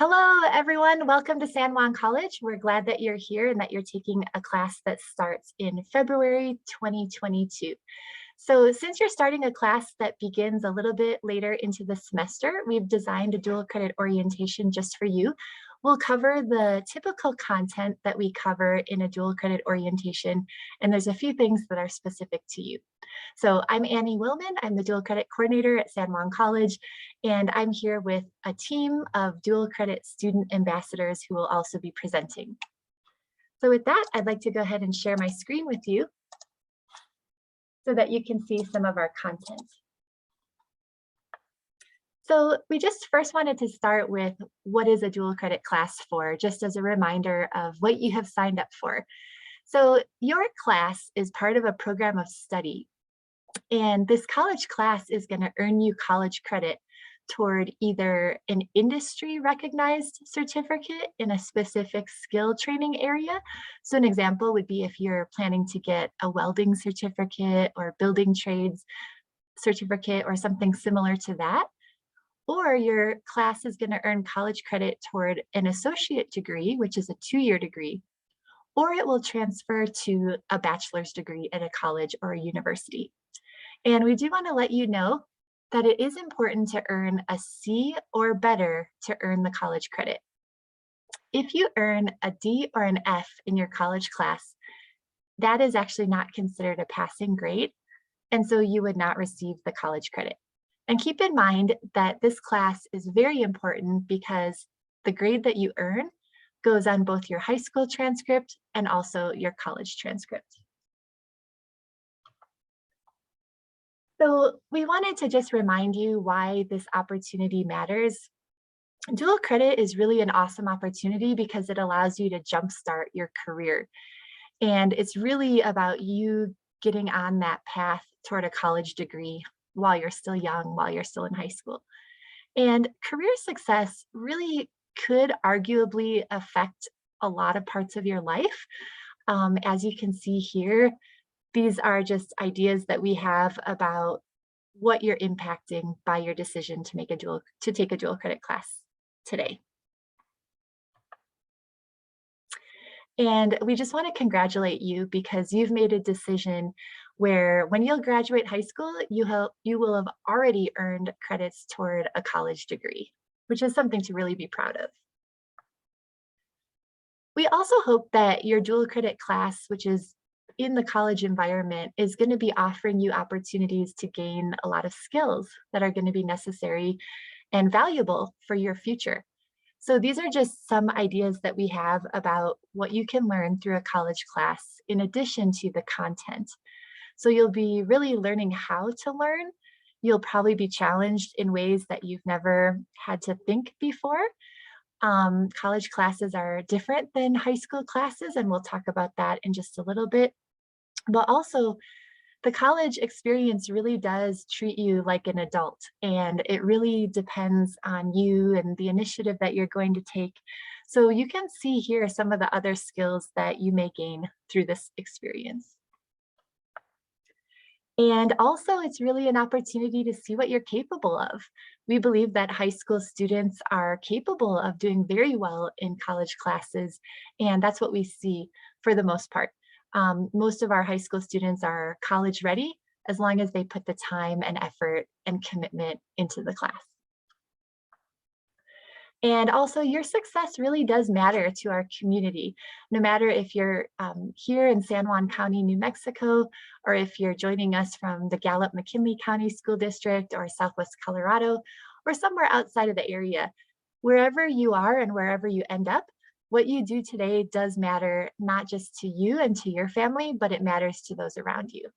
Hello, everyone. Welcome to San Juan College. We're glad that you're here and that you're taking a class that starts in February 2022. So since you're starting a class that begins a little bit later into the semester, we've designed a dual credit orientation just for you. We'll cover the typical content that we cover in a dual credit orientation, and there's a few things that are specific to you. So I'm Annie Willman. I'm the dual credit coordinator at San Juan College, and I'm here with a team of dual credit student ambassadors who will also be presenting. So with that, I'd like to go ahead and share my screen with you so that you can see some of our content. So we just first wanted to start with what is a dual credit class for, just as a reminder of what you have signed up for. So your class is part of a program of study, and this college class is going to earn you college credit toward either an industry recognized certificate in a specific skill training area. So an example would be if you're planning to get a welding certificate or building trades certificate or something similar to that. Or your class is going to earn college credit toward an associate degree, which is a 2-year degree, or it will transfer to a bachelor's degree at a college or a university. And we do want to let you know that it is important to earn a C or better to earn the college credit. If you earn a D or an F in your college class, that is actually not considered a passing grade, and so you would not receive the college credit. And keep in mind that this class is very important because the grade that you earn goes on both your high school transcript and also your college transcript. So we wanted to just remind you why this opportunity matters. Dual credit is really an awesome opportunity because it allows you to jumpstart your career. And it's really about you getting on that path toward a college degree while you're still young, while you're still in high school. And career success really could arguably affect a lot of parts of your life. As you can see here, these are just ideas that we have about what you're impacting by your decision to take a dual credit class today. And we just want to congratulate you because you've made a decision where when you'll graduate high school, you will have already earned credits toward a college degree, which is something to really be proud of. We also hope that your dual credit class, which is in the college environment, is going to be offering you opportunities to gain a lot of skills that are going to be necessary and valuable for your future. So these are just some ideas that we have about what you can learn through a college class in addition to the content. So you'll be really learning how to learn. You'll probably be challenged in ways that you've never had to think before. College classes are different than high school classes, and we'll talk about that in just a little bit. But also, the college experience really does treat you like an adult, and it really depends on you and the initiative that you're going to take. So you can see here some of the other skills that you may gain through this experience. And also, it's really an opportunity to see what you're capable of. We believe that high school students are capable of doing very well in college classes, and that's what we see for the most part. Most of our high school students are college ready as long as they put the time and effort and commitment into the class. And also, your success really does matter to our community, no matter if you're here in San Juan County, New Mexico, or if you're joining us from the Gallup-McKinley County School District or Southwest Colorado, or somewhere outside of the area. Wherever you are and wherever you end up, what you do today does matter, not just to you and to your family, but it matters to those around you.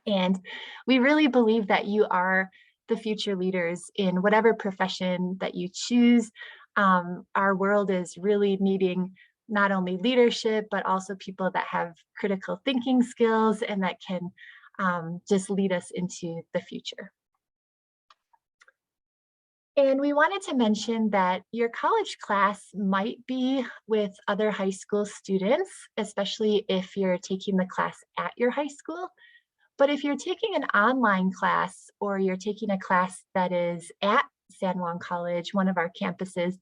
And we really believe that you are the future leaders in whatever profession that you choose. Our world is really needing not only leadership, but also people that have critical thinking skills and that can just lead us into the future. And we wanted to mention that your college class might be with other high school students, especially if you're taking the class at your high school. But if you're taking an online class or you're taking a class that is at San Juan College, one of our campuses,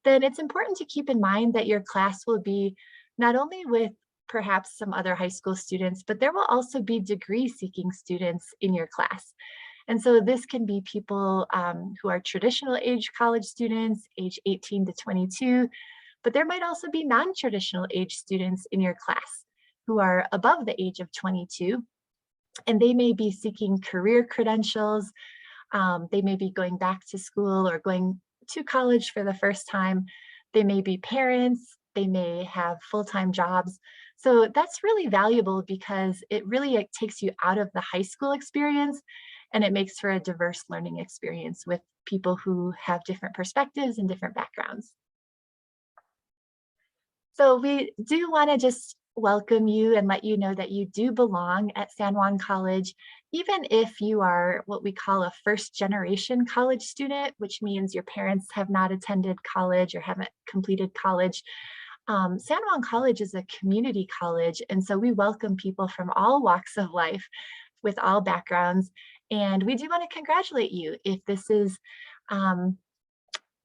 then it's important to keep in mind that your class will be not only with perhaps some other high school students, but there will also be degree seeking students in your class. And so this can be people who are traditional age college students, age 18 to 22, but there might also be non-traditional age students in your class who are above the age of 22, and they may be seeking career credentials. They may be going back to school or going to college for the first time. They may be parents. They may have full-time jobs. So that's really valuable because it really takes you out of the high school experience, and it makes for a diverse learning experience with people who have different perspectives and different backgrounds. So we do want to just welcome you and let you know that you do belong at San Juan College, even if you are what we call a first generation college student, which means your parents have not attended college or haven't completed college. San Juan College is a community college, and so we welcome people from all walks of life with all backgrounds. And we do want to congratulate you if this is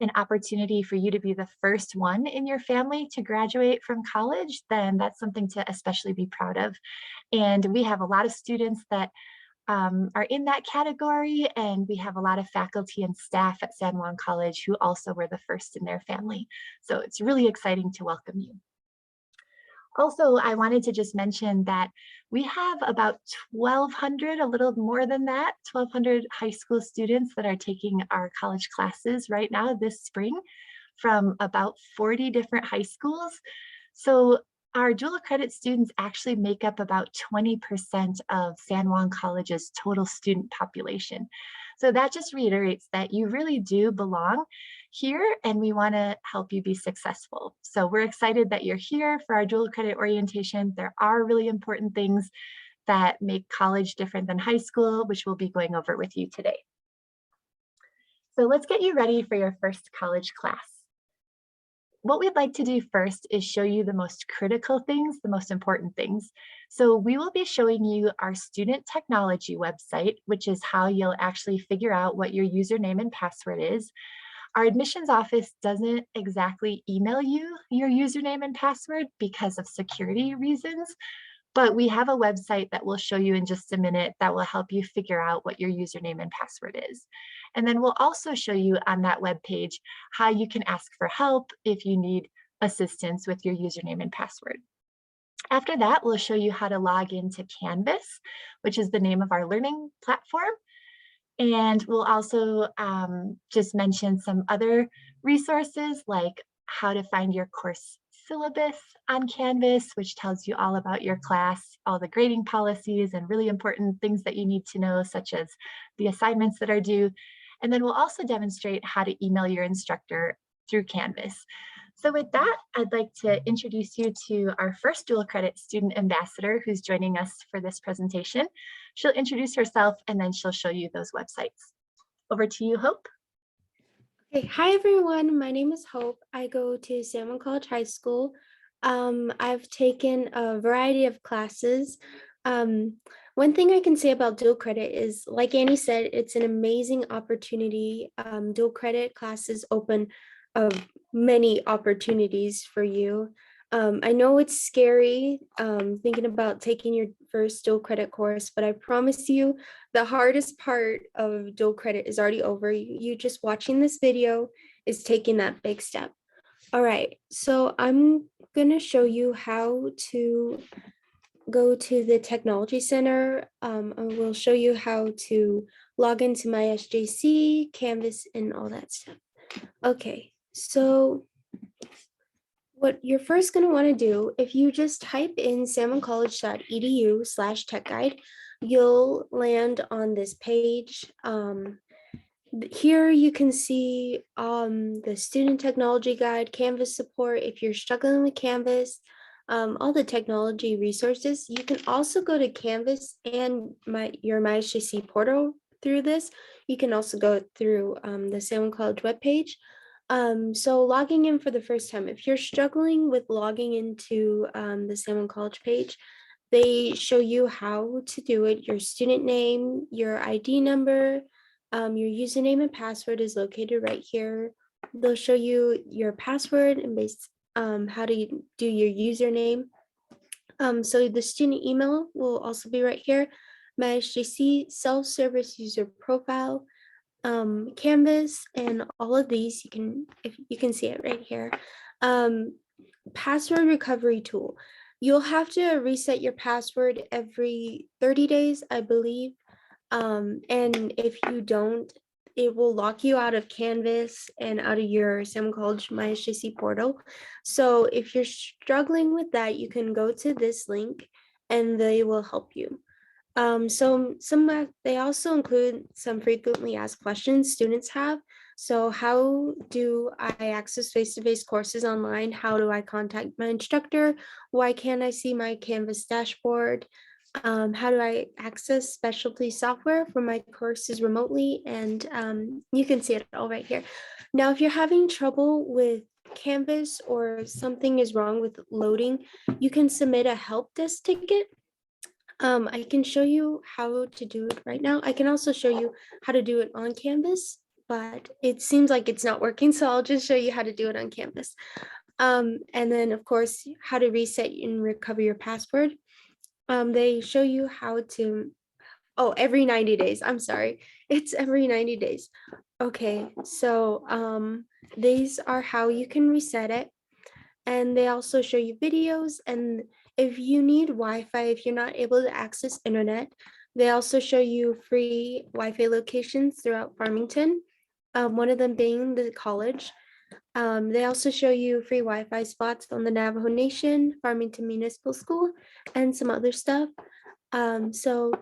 an opportunity for you to be the first one in your family to graduate from college, then that's something to especially be proud of. And we have a lot of students that are in that category, and we have a lot of faculty and staff at San Juan College who also were the first in their family. So it's really exciting to welcome you. Also, I wanted to just mention that we have about 1,200, a little more than that, 1,200 high school students that are taking our college classes right now this spring from about 40 different high schools. So our dual accredited students actually make up about 20% of San Juan College's total student population. So that just reiterates that you really do belong here, and we want to help you be successful. So we're excited that you're here for our dual credit orientation. There are really important things that make college different than high school, which we'll be going over with you today. So let's get you ready for your first college class. What we'd like to do first is show you the most critical things, the most important things. So we will be showing you our student technology website, which is how you'll actually figure out what your username and password is. Our admissions office doesn't exactly email you your username and password because of security reasons, but we have a website that we'll show you in just a minute that will help you figure out what your username and password is. And then we'll also show you on that webpage how you can ask for help if you need assistance with your username and password. After that, we'll show you how to log into Canvas, which is the name of our learning platform. And we'll also just mention some other resources like how to find your course syllabus on Canvas, which tells you all about your class, all the grading policies and really important things that you need to know, such as the assignments that are due. And then we'll also demonstrate how to email your instructor through Canvas. So with that, I'd like to introduce you to our first dual credit student ambassador who's joining us for this presentation. She'll introduce herself and then she'll show you those websites. Over to you, Hope. Okay, hi everyone. My name is Hope. I go to San Juan College High School. I've taken a variety of classes. One thing I can say about dual credit is, like Annie said, it's an amazing opportunity. Dual credit classes open many opportunities for you. I know it's scary thinking about taking your first dual credit course, but I promise you the hardest part of dual credit is already over. You just watching this video is taking that big step. All right, so I'm gonna show you how to go to the Technology Center. I will show you how to log into my SJC, Canvas, and all that stuff. Okay, so what you're first going to want to do, if you just type in salmoncollege.edu/tech-guide, you'll land on this page. Here you can see the student technology guide, Canvas support if you're struggling with Canvas, all the technology resources. You can also go to Canvas and your MySJC portal through this. You can also go through the San Juan College webpage. So logging in for the first time, if you're struggling with logging into the San Juan College page, they show you how to do it, your student name, your ID number, Your username and password is located right here. They'll show you your password and how to do your username. So the student email will also be right here. My HJC self-service user profile, Canvas, and all of these if you can see it right here. Um, Password recovery tool. You'll have to reset your password every 30 days, I believe. And if you don't, it will lock you out of Canvas and out of your San Juan College My SJC portal. So if you're struggling with that, you can go to this link and they will help you. They also include some frequently asked questions students have. So how do I access face-to-face courses online? How do I contact my instructor? Why can't I see my Canvas dashboard? How do I access specialty software for my courses remotely? And you can see it all right here. Now, if you're having trouble with Canvas or something is wrong with loading, you can submit a help desk ticket. I can show you how to do it right now. I can also show you how to do it on Canvas, but it seems like it's not working. So I'll just show you how to do it on Canvas. And then of course, how to reset and recover your password. They show you how to, oh, every 90 days. I'm sorry. It's every 90 days. Okay, so these are how you can reset it. And they also show you videos. And if you need Wi-Fi, if you're not able to access internet, they also show you free Wi-Fi locations throughout Farmington, one of them being the college. They also show you free Wi-Fi spots on the Navajo Nation, Farmington Municipal School, and some other stuff. So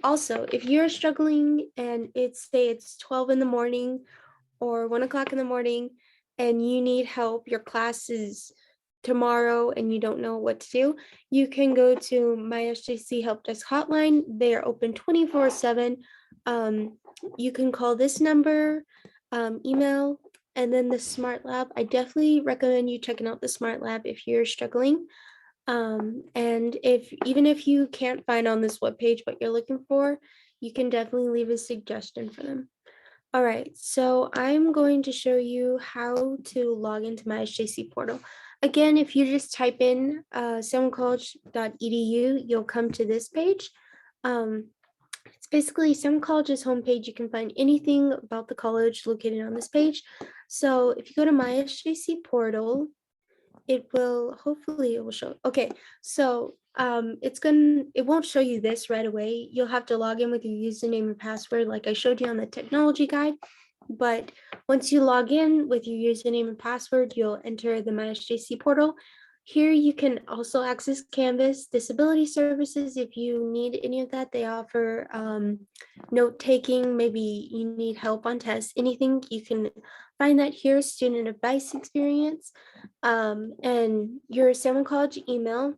also, if you're struggling and it's 12 in the morning or 1 o'clock in the morning and you need help, your class is tomorrow and you don't know what to do, you can go to my SJC Help Desk hotline. They are open 24/7. You can call this number, email, and then the Smart Lab. I definitely recommend you checking out the Smart Lab if you're struggling. And even if you can't find on this webpage what you're looking for, you can definitely leave a suggestion for them. All right, so I'm going to show you how to log into my SJC portal. Again, if you just type in sanjuancollege.edu, you'll come to this page. It's basically San Juan College's homepage. You can find anything about the college located on this page. So if you go to my SJC portal, hopefully it will show. Okay, so it won't show you this right away. You'll have to log in with your username and password like I showed you on the technology guide. But once you log in with your username and password, you'll enter the MySJC portal. Here you can also access Canvas, disability services if you need any of that. They offer note taking, maybe you need help on tests, anything, you can find that here, student advice experience, and your San Juan College email.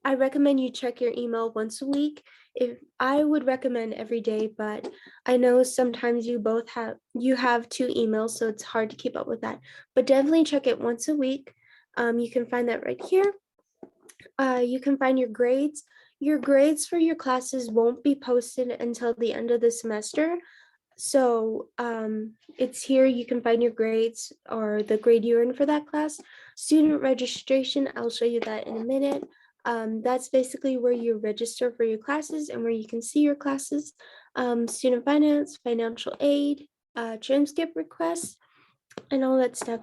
I recommend you check your email once a week. If I would recommend every day, but I know sometimes you have two emails, so it's hard to keep up with that. But definitely check it once a week. You can find that right here. You can find your grades. Your grades for your classes won't be posted until the end of the semester. So it's here you can find your grades or the grade you earned for that class. Student registration, I'll show you that in a minute. That's basically where you register for your classes and where you can see your classes. Student finance, financial aid, transcript requests, and all that stuff.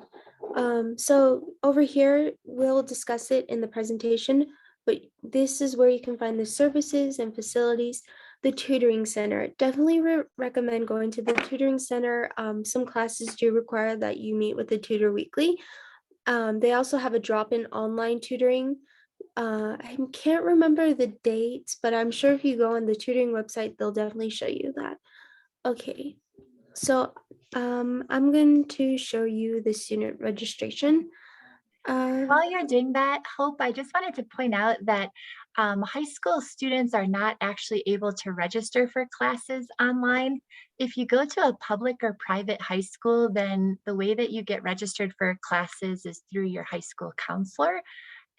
So over here, we'll discuss it in the presentation, but this is where you can find the services and facilities. The tutoring center, definitely recommend going to the tutoring center. Some classes do require that you meet with the tutor weekly. They also have a drop-in online tutoring. I can't remember the dates, but I'm sure if you go on the tutoring website, they'll definitely show you that. Okay, so I'm going to show you the student registration. While you're doing that, Hope, I just wanted to point out that high school students are not actually able to register for classes online. If you go to a public or private high school, then the way that you get registered for classes is through your high school counselor.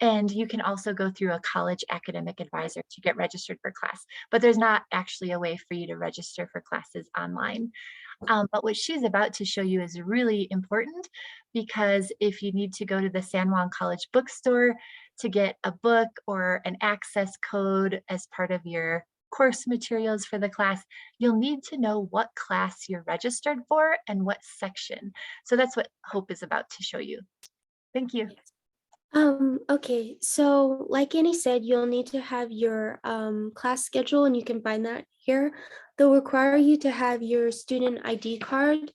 And you can also go through a college academic advisor to get registered for class, but there's not actually a way for you to register for classes online. But what she's about to show you is really important because if you need to go to the San Juan College bookstore to get a book or an access code as part of your course materials for the class, you'll need to know what class you're registered for and what section. So that's what Hope is about to show you. Thank you. Okay, so like Annie said, you'll need to have your class schedule, and you can find that here. They'll require you to have your student ID card,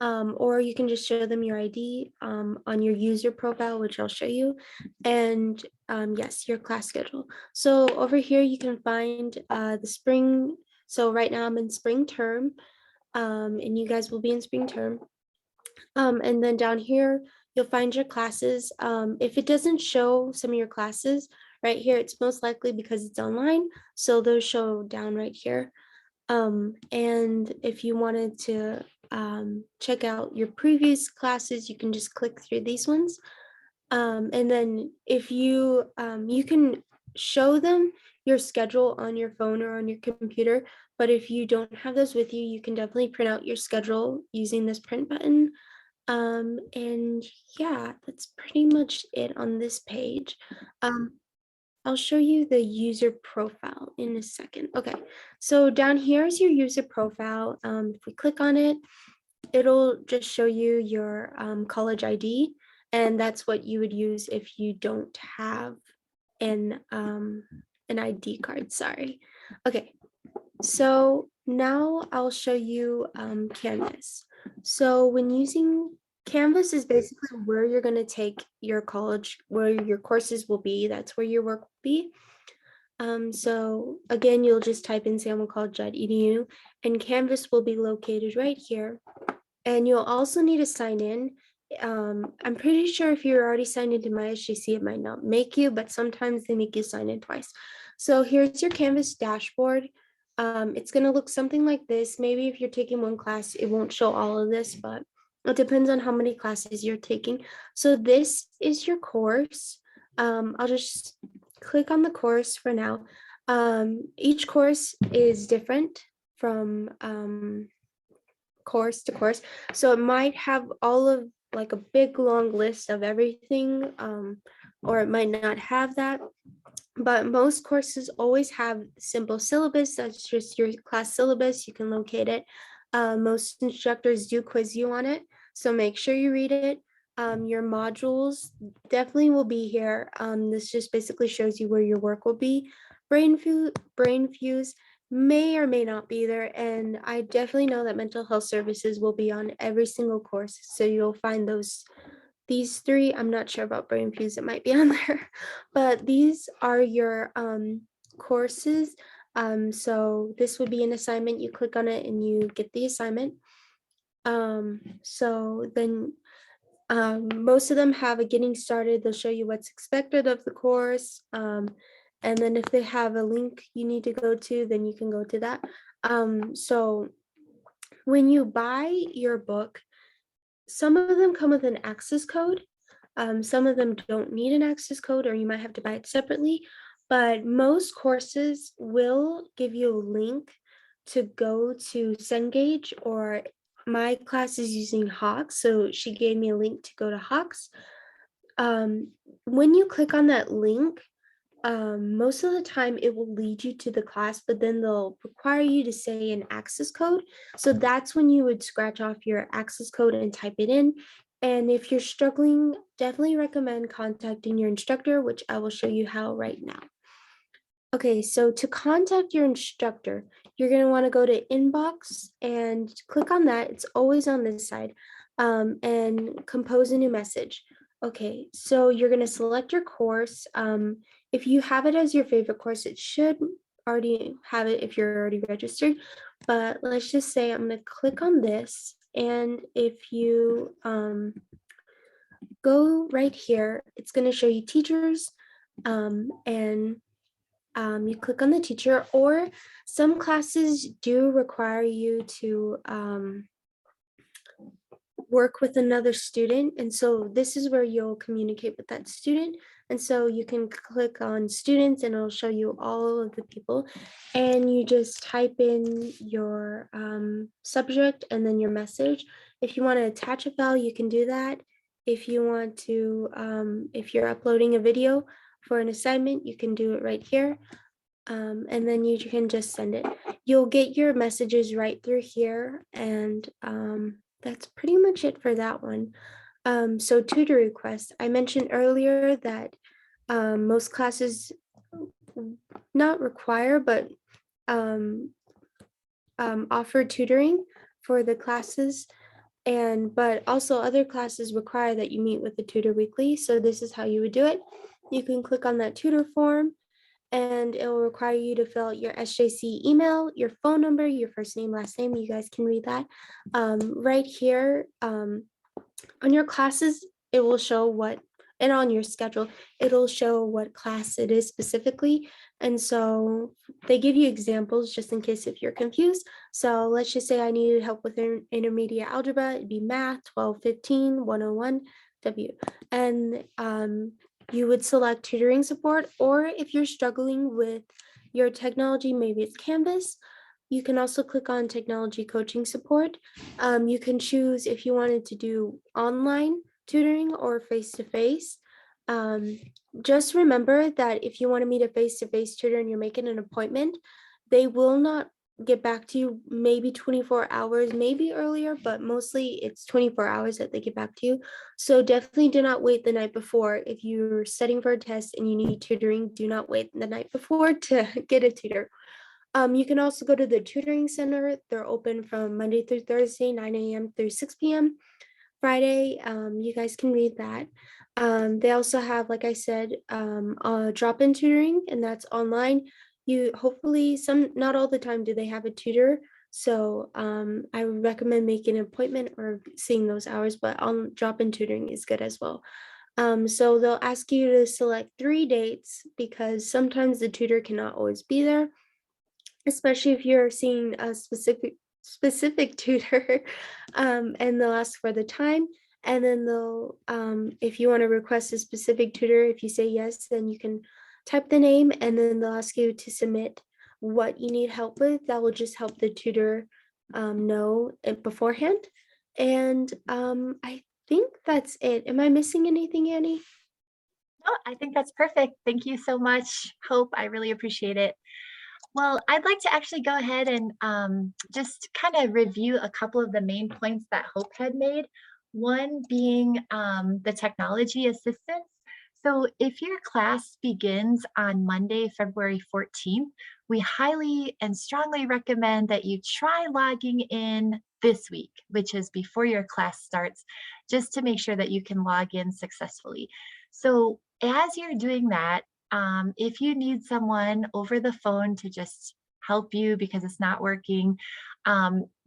or you can just show them your ID on your user profile, which I'll show you. And yes, your class schedule. So over here, you can find the spring. So right now I'm in spring term, and you guys will be in spring term. And then down here, you'll find your classes. If it doesn't show some of your classes right here, it's most likely because it's online. So those show down right here. And if you wanted to check out your previous classes, you can just click through these ones. And then if you you can show them your schedule on your phone or on your computer, but if you don't have those with you, you can definitely print out your schedule using this print button. And yeah, that's pretty much it on this page. Um, I'll show you the user profile in a second. Okay, so down here is your user profile. If we click on it, it'll just show you your college ID, and that's what you would use if you don't have an ID card. Sorry. Okay, so now I'll show you Canvas. So when using Canvas is basically where you're going to take your college, where your courses will be. That's where your work will be. So again, you'll just type in sanjuancollege.edu, and Canvas will be located right here. And you'll also need to sign in. I'm pretty sure if you're already signed into my SGC, it might not make you, but sometimes they make you sign in twice. So here's your Canvas dashboard. It's going to look something like this. Maybe if you're taking one class, it won't show all of this, but it depends on how many classes you're taking. So this is your course. I'll just click on the course for now. Each course is different from course to course. So it might have all of like a big long list of everything, or it might not have that. But most courses always have simple syllabus. That's just your class syllabus. You can locate it. Most instructors do quiz you on it, so make sure you read it. Your modules definitely will be here. This just basically shows you where your work will be. Brain Fuse may or may not be there, and I definitely know that mental health services will be on every single course, so you'll find these three. I'm not sure about Brain Fuse, it might be on there, but these are your courses. So this would be an assignment. You click on it and you get the assignment. So then most of them have a getting started. They'll show you what's expected of the course. And then if they have a link you need to go to, then you can go to that. So when you buy your book, some of them come with an access code. Some of them don't need an access code, or you might have to buy it separately. But most courses will give you a link to go to Cengage, or my class is using Hawks, so she gave me a link to go to Hawks. When you click on that link, most of the time it will lead you to the class, but then they'll require you to say an access code. So that's when you would scratch off your access code and type it in. And if you're struggling, definitely recommend contacting your instructor, which I will show you how right now. Okay, so to contact your instructor, you're going to want to go to inbox and click on that. It's always on this side, and compose a new message. Okay, so you're going to select your course. If you have it as your favorite course, it should already have it if you're already registered. But let's just say I'm going to click on this. And if you go right here, it's going to show you teachers, and you click on the teacher, or some classes do require you to work with another student. And so this is where you'll communicate with that student. And so you can click on students and it'll show you all of the people. And you just type in your subject and then your message. If you want to attach a file, you can do that. If you want to, if you're uploading a video for an assignment, you can do it right here. And then you can just send it. You'll get your messages right through here. And that's pretty much it for that one. So tutor requests. I mentioned earlier that most classes not require, but offer tutoring for the classes. But also other classes require that you meet with the tutor weekly. So this is how you would do it. You can click on that tutor form and it will require you to fill out your SJC email, your phone number, your first name, last name. You guys can read that. Right here on your classes, it will show what, and on your schedule, it'll show what class it is specifically. And so they give you examples just in case if you're confused. So let's just say I needed help with intermediate algebra, it'd be math 1215 101 W. And you would select tutoring support, or if you're struggling with your technology, maybe it's Canvas, you can also click on technology coaching support. You can choose if you wanted to do online tutoring or face-to-face. Just remember that if you want to meet a face-to-face tutor and you're making an appointment, they will not get back to you maybe 24 hours, maybe earlier, but mostly it's 24 hours that they get back to you. So definitely do not wait the night before. If you're studying for a test and you need tutoring, do not wait the night before to get a tutor. You can also go to the tutoring center. They're open from Monday through Thursday, 9 a.m. through 6 p.m. Friday, you guys can read that. They also have, like I said, drop-in tutoring, and that's online. You hopefully not all the time do they have a tutor. So I would recommend making an appointment or seeing those hours, but on drop-in tutoring is good as well. So they'll ask you to select 3 dates because sometimes the tutor cannot always be there, especially if you're seeing a specific tutor, and they'll ask for the time, and then they'll if you want to request a specific tutor, if you say yes, then you can type the name and then they'll ask you to submit what you need help with. That will just help the tutor know it beforehand. And I think that's it. Am I missing anything, Annie? No, I think that's perfect. Thank you so much, Hope. I really appreciate it. Well, I'd like to actually go ahead and just kind of review a couple of the main points that Hope had made. One being the technology assistance. So if your class begins on Monday, February 14th, we highly and strongly recommend that you try logging in this week, which is before your class starts, just to make sure that you can log in successfully. So as you're doing that, if you need someone over the phone to just help you because it's not working,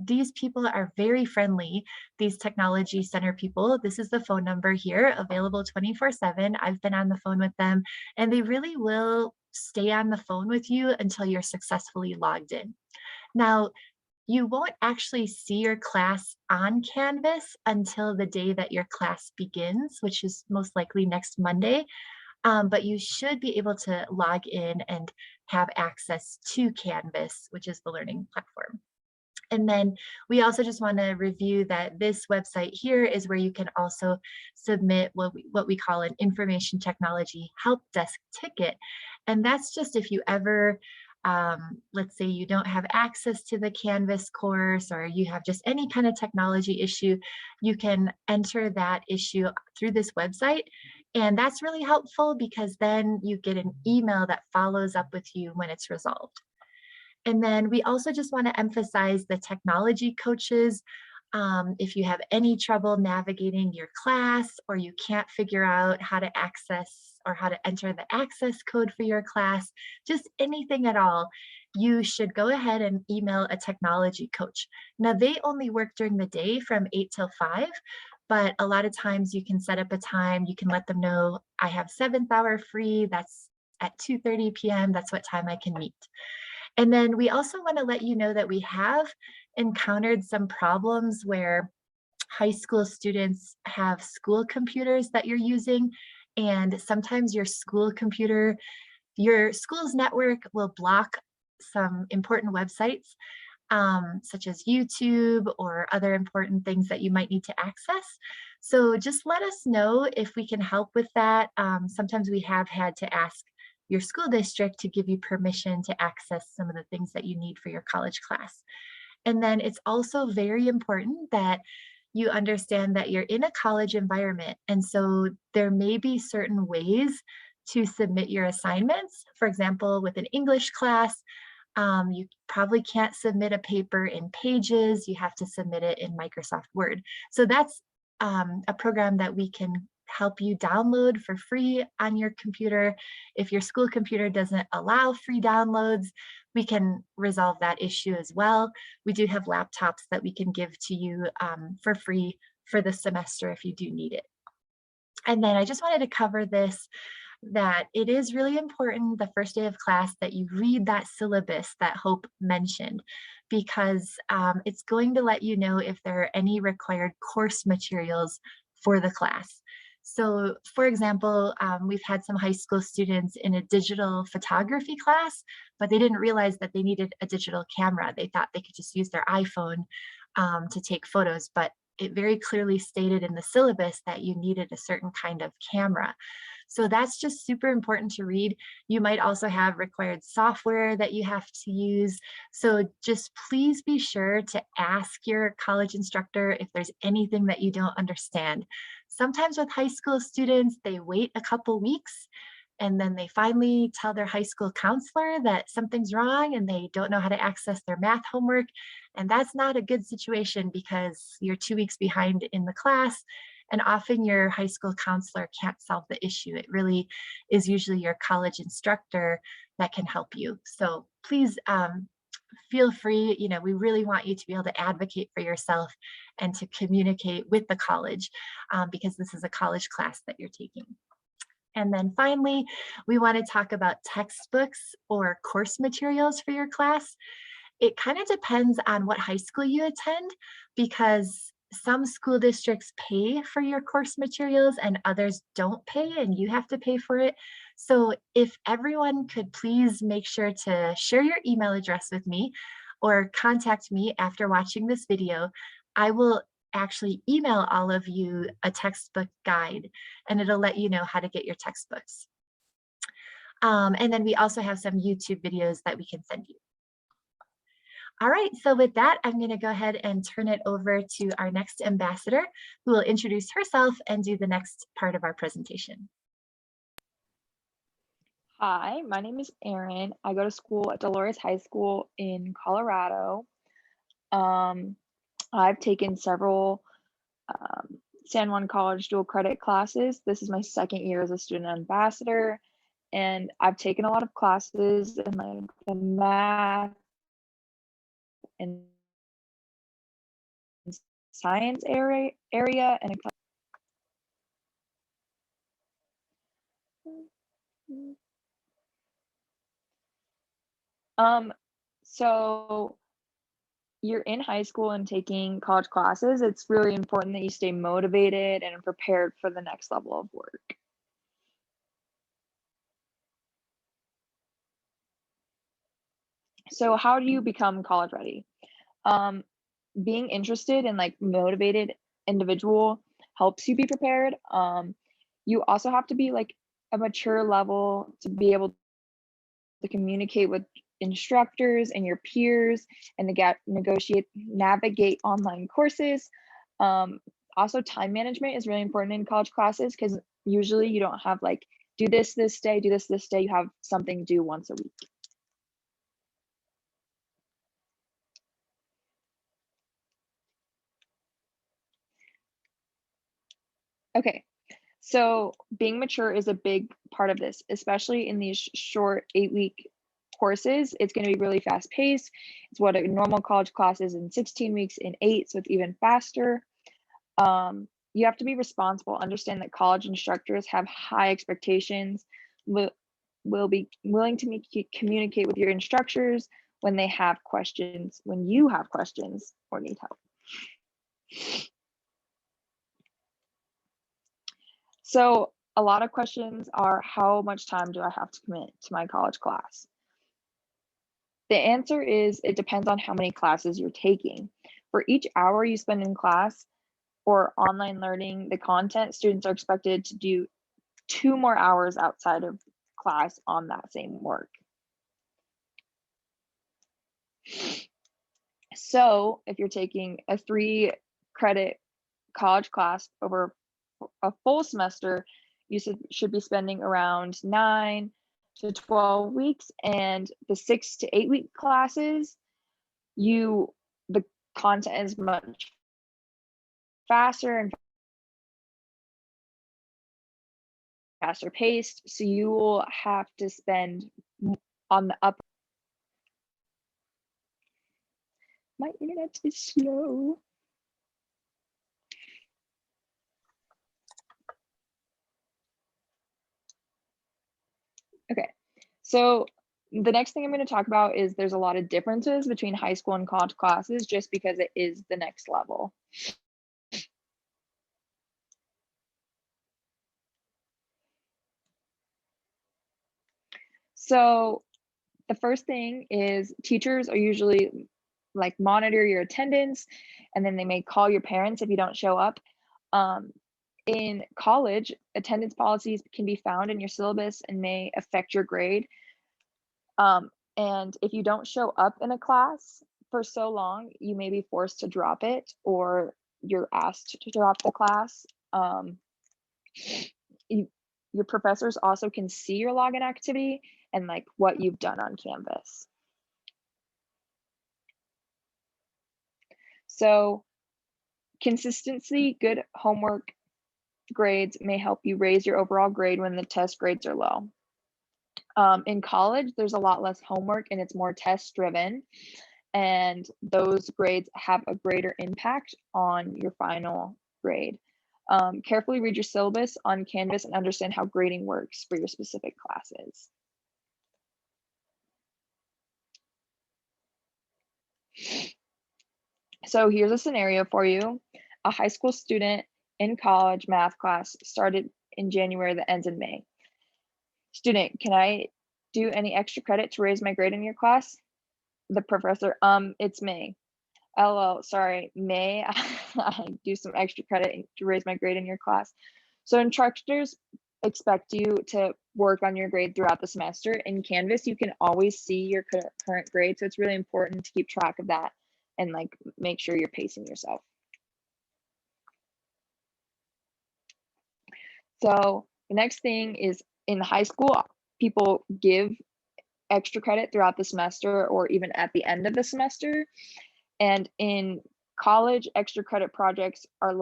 these people are very friendly. These technology center people, this is the phone number here, available 24/7. I've been on the phone with them, and they really will stay on the phone with you until you're successfully logged in. Now, you won't actually see your class on Canvas until the day that your class begins, which is most likely next Monday. But you should be able to log in and have access to Canvas, which is the learning platform. And then we also just want to review that this website here is where you can also submit what we call an information technology help desk ticket. And that's just if you ever, let's say you don't have access to the Canvas course or you have just any kind of technology issue, you can enter that issue through this website. And that's really helpful because then you get an email that follows up with you when it's resolved. And then we also just want to emphasize the technology coaches. If you have any trouble navigating your class or you can't figure out how to access or how to enter the access code for your class, just anything at all, you should go ahead and email a technology coach. Now, they only work during the day from 8 till 5, but a lot of times you can set up a time, you can let them know, I have 7th hour free, that's at 2:30 p.m., that's what time I can meet. And then we also want to let you know that we have encountered some problems where high school students have school computers that you're using, and sometimes your school's network will block some important websites, such as YouTube or other important things that you might need to access. So just let us know if we can help with that. Sometimes we have had to ask your school district to give you permission to access some of the things that you need for your college class. And then it's also very important that you understand that you're in a college environment. And so there may be certain ways to submit your assignments. For example, with an English class, you probably can't submit a paper in Pages. You have to submit it in Microsoft Word. So that's a program that we can help you download for free on your computer. If your school computer doesn't allow free downloads, we can resolve that issue as well. We do have laptops that we can give to you for free for the semester if you do need it. And then I just wanted to cover this, that it is really important the first day of class that you read that syllabus that Hope mentioned, because it's going to let you know if there are any required course materials for the class. So for example, we've had some high school students in a digital photography class, but they didn't realize that they needed a digital camera. They thought they could just use their iPhone to take photos, but it very clearly stated in the syllabus that you needed a certain kind of camera. So that's just super important to read. You might also have required software that you have to use. So just please be sure to ask your college instructor if there's anything that you don't understand. Sometimes with high school students, they wait a couple weeks and then they finally tell their high school counselor that something's wrong and they don't know how to access their math homework. And that's not a good situation because you're 2 weeks behind in the class. And often your high school counselor can't solve the issue. It really is usually your college instructor that can help you. So please feel free, we really want you to be able to advocate for yourself and to communicate with the college because this is a college class that you're taking. And then finally, we want to talk about textbooks or course materials for your class. It kind of depends on what high school you attend, because some school districts pay for your course materials and others don't pay and you have to pay for it. So if everyone could please make sure to share your email address with me or contact me after watching this video, I will actually email all of you a textbook guide and it'll let you know how to get your textbooks. And then we also have some YouTube videos that we can send you. All right, so with that, I'm going to go ahead and turn it over to our next ambassador, who will introduce herself and do the next part of our presentation. Hi, my name is Erin. I go to school at Dolores High School in Colorado. I've taken several San Juan College dual credit classes. This is my second year as a student ambassador, and I've taken a lot of classes in like the math and science area and so you're in high school and taking college classes, it's really important that you stay motivated and prepared for the next level of work. So how do you become college ready? Being interested and like motivated individual helps you be prepared. You also have to be like a mature level to be able to communicate with instructors and your peers and to navigate online courses. Also, time management is really important in college classes because usually you don't have like do this day, do this day. You have something due once a week. Okay, so being mature is a big part of this, especially in these short 8-week courses. It's going to be really fast paced. It's what a normal college class is in 16 weeks in 8, so it's even faster. You have to be responsible, understand that college instructors have high expectations, will be willing to communicate with your instructors when they have questions, when you have questions or need help. So a lot of questions are, how much time do I have to commit to my college class? The answer is, it depends on how many classes you're taking. For each hour you spend in class or online learning the content, students are expected to do 2 more hours outside of class on that same work. So if you're taking a 3-credit college class over a full semester, you should be spending around 9 to 12 weeks, and the 6 to 8 week classes, the content is much faster and faster paced, so you will have to spend on the up. My internet is slow. Okay, so the next thing I'm going to talk about is there's a lot of differences between high school and college classes just because it is the next level. So the first thing is teachers are usually like monitor your attendance, and then they may call your parents if you don't show up. In college, attendance policies can be found in your syllabus and may affect your grade. And if you don't show up in a class for so long, you may be forced to drop it, or you're asked to drop the class. Your professors also can see your login activity and like what you've done on Canvas. So consistency, good homework grades may help you raise your overall grade when the test grades are low. In college, there's a lot less homework and it's more test driven, and those grades have a greater impact on your final grade. Carefully read your syllabus on Canvas and understand how grading works for your specific classes. So here's a scenario for you. A high school student in college math class started in January that ends in May. Student, can I do any extra credit to raise my grade in your class? The professor, it's May. LOL, sorry, May I do some extra credit to raise my grade in your class? So instructors expect you to work on your grade throughout the semester. In Canvas, you can always see your current grade, so it's really important to keep track of that and like make sure you're pacing yourself. So the next thing is, in high school, people give extra credit throughout the semester or even at the end of the semester. And in college, extra credit projects are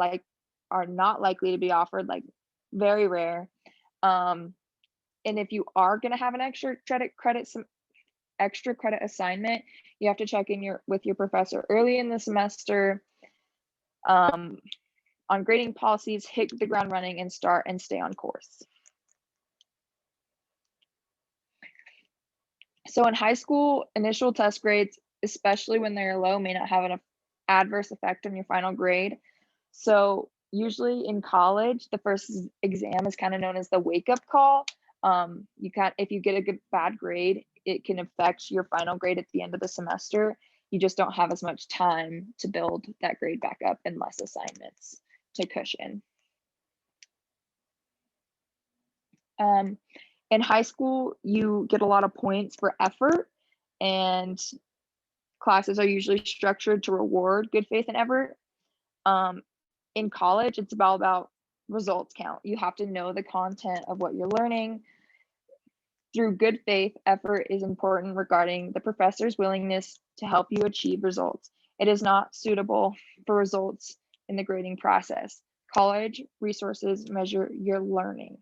not likely to be offered, like very rare. And if you are going to have an extra credit assignment, you have to check in with your professor early in the semester on grading policies, hit the ground running, and stay on course. So in high school, initial test grades, especially when they're low, may not have an adverse effect on your final grade. So usually in college, the first exam is kind of known as the wake-up call. If you get a bad grade, it can affect your final grade at the end of the semester. You just don't have as much time to build that grade back up and less assignments to cushion. In high school, you get a lot of points for effort, and classes are usually structured to reward good faith and effort. In college, it's about results count. You have to know the content of what you're learning. Through good faith, effort is important regarding the professor's willingness to help you achieve results. It is not suitable for results in the grading process. College resources measure your learning.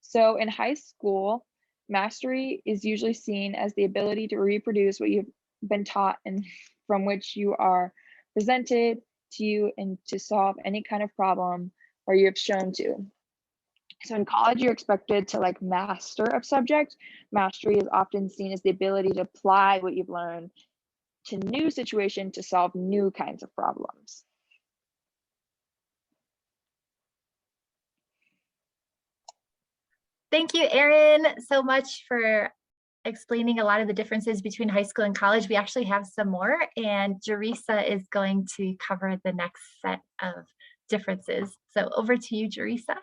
So in high school, mastery is usually seen as the ability to reproduce what you've been taught and from which you are presented to you, and to solve any kind of problem where you have shown to. So in college, you're expected to like master a subject. Mastery is often seen as the ability to apply what you've learned to new situation to solve new kinds of problems. Thank you, Erin, so much for explaining a lot of the differences between high school and college. We actually have some more, and Drisa is going to cover the next set of differences. So over to you, Drisa.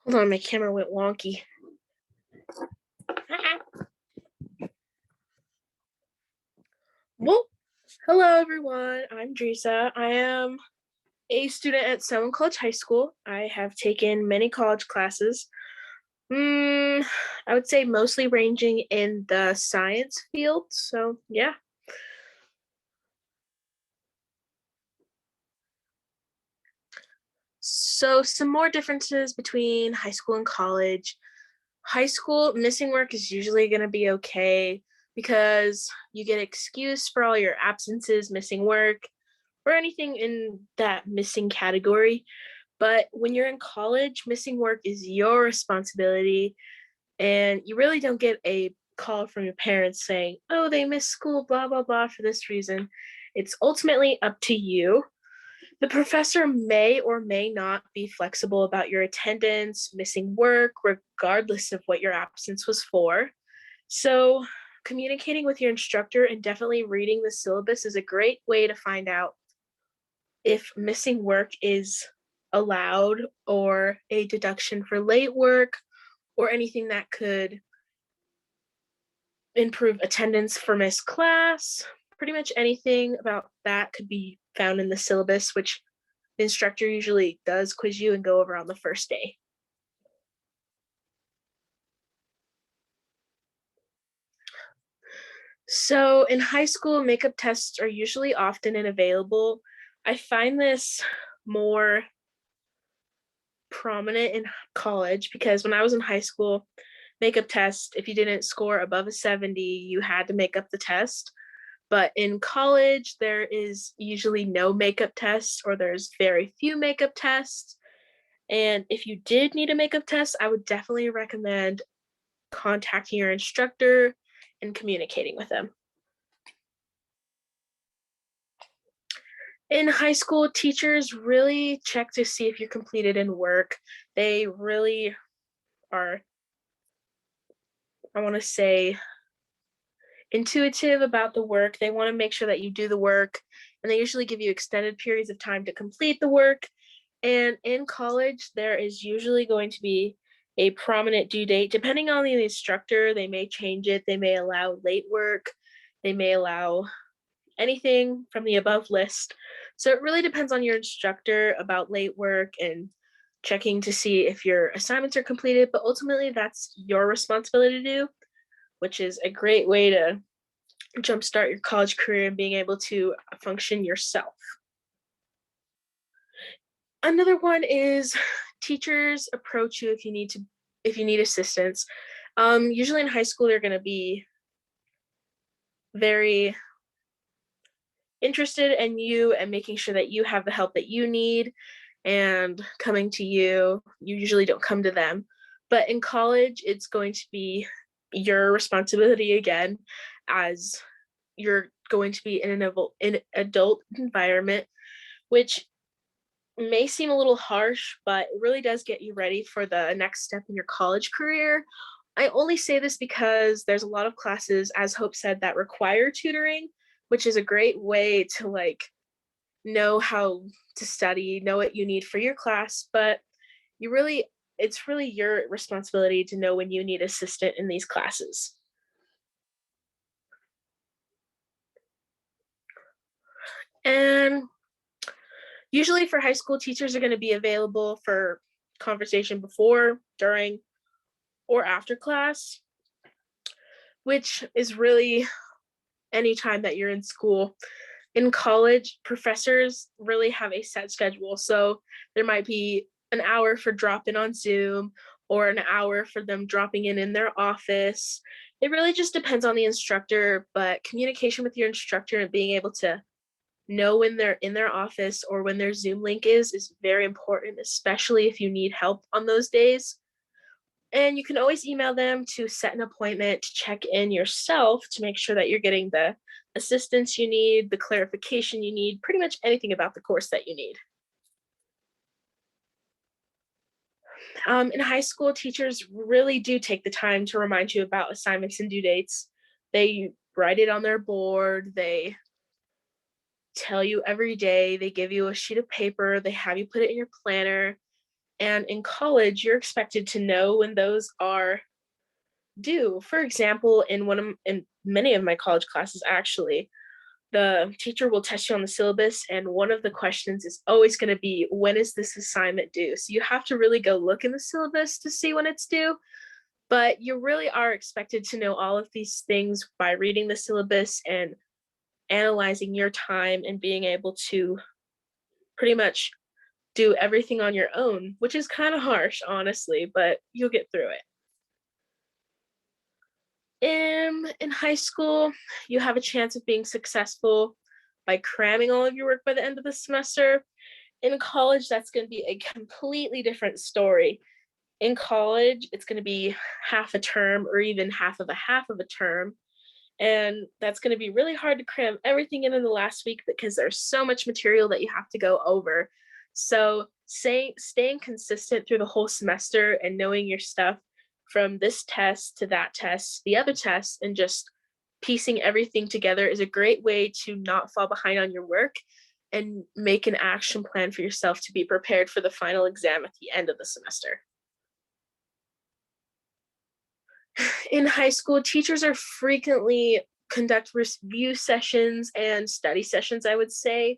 Hold on, my camera went wonky. Well, hello everyone. I'm Drisa. I am a student at San Juan College High School. I have taken many college classes. I would say mostly ranging in the science field. So yeah. So some more differences between high school and college. High school, missing work is usually going to be okay because you get excused for all your absences, missing work, or anything in that missing category. But when you're in college, missing work is your responsibility, and you really don't get a call from your parents saying, oh, they missed school, blah, blah, blah, for this reason. It's ultimately up to you. The professor may or may not be flexible about your attendance, missing work, regardless of what your absence was for. So communicating with your instructor and definitely reading the syllabus is a great way to find out if missing work is allowed or a deduction for late work or anything that could improve attendance for missed class. Pretty much anything about that could be found in the syllabus, which the instructor usually does quiz you and go over on the first day. So in high school, makeup tests are usually often and available. I find this more prominent in college because when I was in high school, makeup test, if you didn't score above a 70, you had to make up the test. But in college, there is usually no makeup test or there's very few makeup tests. And if you did need a makeup test, I would definitely recommend contacting your instructor and communicating with them. In high school, teachers really check to see if you're completed in work. They really are, I want to say, intuitive about the work. They want to make sure that you do the work, and they usually give you extended periods of time to complete the work. And in college, there is usually going to be a prominent due date. Depending on the instructor, they may change it. They may allow late work. They may allow anything from the above list. So it really depends on your instructor about late work and checking to see if your assignments are completed, but ultimately that's your responsibility to do, which is a great way to jumpstart your college career and being able to function yourself. Another one is teachers approach you if you need assistance. Usually in high school, they're going to be very interested in you and making sure that you have the help that you need and coming to you. You usually don't come to them. But in college, it's going to be your responsibility again, as you're going to be in an adult environment, which may seem a little harsh, but it really does get you ready for the next step in your college career. I only say this because there's a lot of classes, as Hope said, that require tutoring, which is a great way to know how to study, know what you need for your class, but it's really your responsibility to know when you need assistance in these classes. And usually for high school, teachers are going to be available for conversation before, during, or after class, which is really any time that you're in school. In college, professors really have a set schedule. So there might be an hour for drop-in on Zoom or an hour for them dropping in their office. It really just depends on the instructor, but communication with your instructor and being able to know when they're in their office or when their Zoom link is very important, especially if you need help on those days. And you can always email them to set an appointment to check in yourself to make sure that you're getting the assistance you need, the clarification you need, pretty much anything about the course that you need. In high school, teachers really do take the time to remind you about assignments and due dates. They write it on their board, they tell you every day, they give you a sheet of paper, they have you put it in your planner. And in college, you're expected to know when those are due. For example, in many of my college classes, actually, the teacher will test you on the syllabus, and one of the questions is always going to be, when is this assignment due? So you have to really go look in the syllabus to see when it's due. But you really are expected to know all of these things by reading the syllabus and analyzing your time and being able to pretty much do everything on your own, which is kind of harsh, honestly, but you'll get through it. In high school, you have a chance of being successful by cramming all of your work by the end of the semester. In college, that's going to be a completely different story. In college, it's going to be half a term or even half of a term. And that's going to be really hard to cram everything in the last week because there's so much material that you have to go over. So staying consistent through the whole semester and knowing your stuff from this test to that test, the other test, and just piecing everything together is a great way to not fall behind on your work and make an action plan for yourself to be prepared for the final exam at the end of the semester. In high school, teachers are frequently conduct review sessions and study sessions, I would say.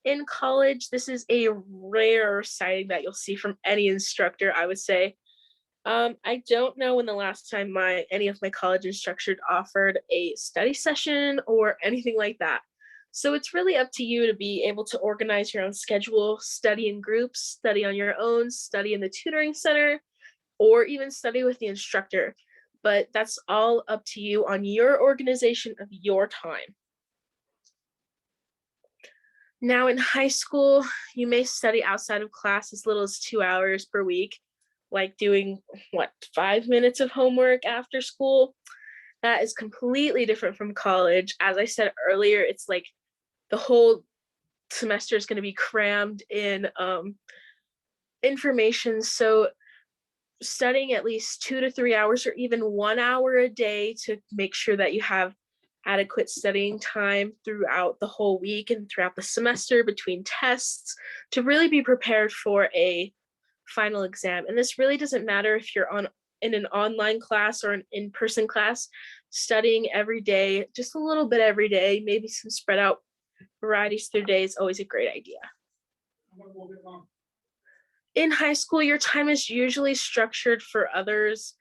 In college, this is a rare sighting that you'll see from any instructor, I would say. I don't know when the last time any of my college instructors offered a study session or anything like that. So it's really up to you to be able to organize your own schedule, study in groups, study on your own, study in the tutoring center, or even study with the instructor. But that's all up to you on your organization of your time. Now in high school, you may study outside of class as little as 2 hours per week, like doing 5 minutes of homework after school. That is completely different from college. As I said earlier, it's like the whole semester is going to be crammed in information. So studying at least 2 to 3 hours or even 1 hour a day to make sure that you have adequate studying time throughout the whole week and throughout the semester between tests to really be prepared for a final exam. And this really doesn't matter if you're in an online class or an in-person class. Studying every day, just a little bit every day, maybe some spread out varieties through day is always a great idea. In high school, your time is usually structured for others.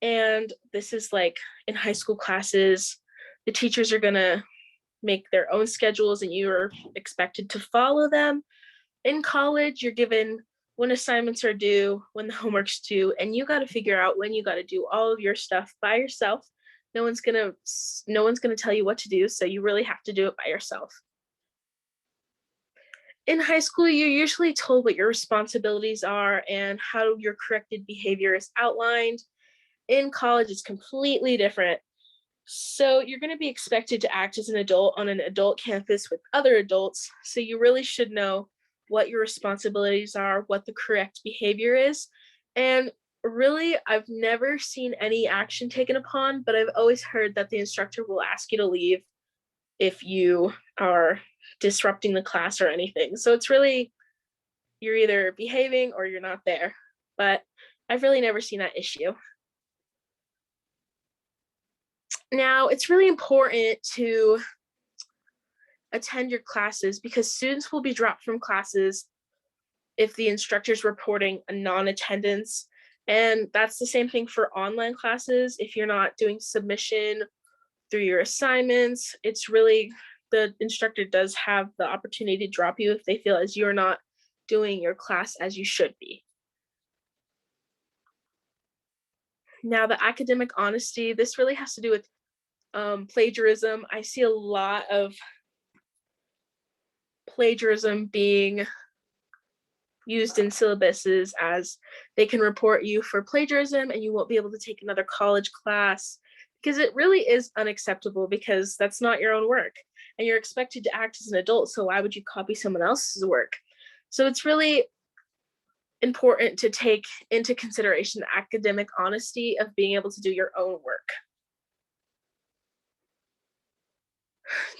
And this is like in high school classes, the teachers are going to make their own schedules and you are expected to follow them. In college, you're given when assignments are due, when the homework's due, and you got to figure out when you got to do all of your stuff by yourself. No one's going to tell you what to do, so you really have to do it by yourself. In high school, you're usually told what your responsibilities are and how your corrected behavior is outlined. In college, it's completely different. So you're going to be expected to act as an adult on an adult campus with other adults. So you really should know what your responsibilities are, what the correct behavior is. And really, I've never seen any action taken upon, but I've always heard that the instructor will ask you to leave if you are disrupting the class or anything. So it's really, you're either behaving or you're not there. But I've really never seen that issue. Now, it's really important to attend your classes because students will be dropped from classes if the instructor's reporting a non-attendance. And that's the same thing for online classes. If you're not doing submission through your assignments, it's really, the instructor does have the opportunity to drop you if they feel as you're not doing your class as you should be. Now, the academic honesty, this really has to do with plagiarism. I see a lot of plagiarism being used in syllabuses, as they can report you for plagiarism and you won't be able to take another college class, because it really is unacceptable, because that's not your own work and you're expected to act as an adult. So why would you copy someone else's work? So it's really important to take into consideration the academic honesty of being able to do your own work.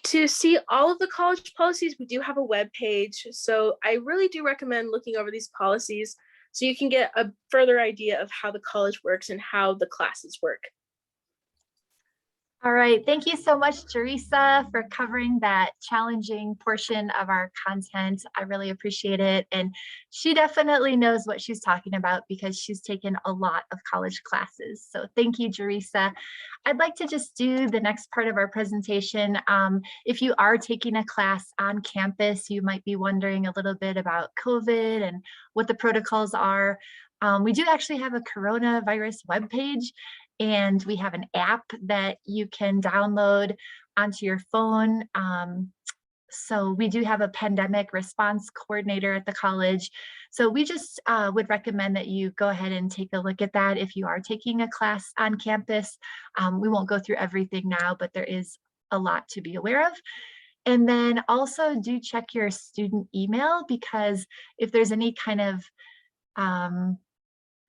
To see all of the college policies, we do have a web page. So I really do recommend looking over these policies so you can get a further idea of how the college works and how the classes work. All right, thank you so much, Drisa, for covering that challenging portion of our content. I really appreciate it. And she definitely knows what she's talking about because she's taken a lot of college classes. So thank you, Drisa. I'd like to just do the next part of our presentation. If you are taking a class on campus, you might be wondering a little bit about COVID and what the protocols are. We do actually have a coronavirus webpage, and we have an app that you can download onto your phone. So we do have a pandemic response coordinator at the college. So we just would recommend that you go ahead and take a look at that if you are taking a class on campus. We won't go through everything now, but there is a lot to be aware of. And then also do check your student email, because if there's any kind of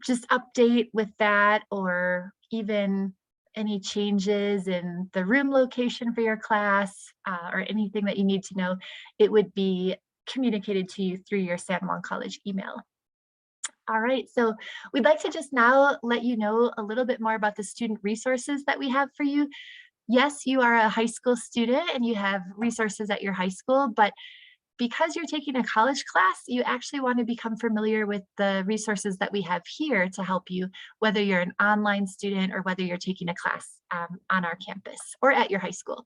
just update with that, or even any changes in the room location for your class, or anything that you need to know, it would be communicated to you through your San Juan College email. All right, so we'd like to just now let you know a little bit more about the student resources that we have for you. Yes, you are a high school student and you have resources at your high school, but because you're taking a college class, you actually want to become familiar with the resources that we have here to help you, whether you're an online student or whether you're taking a class on our campus or at your high school.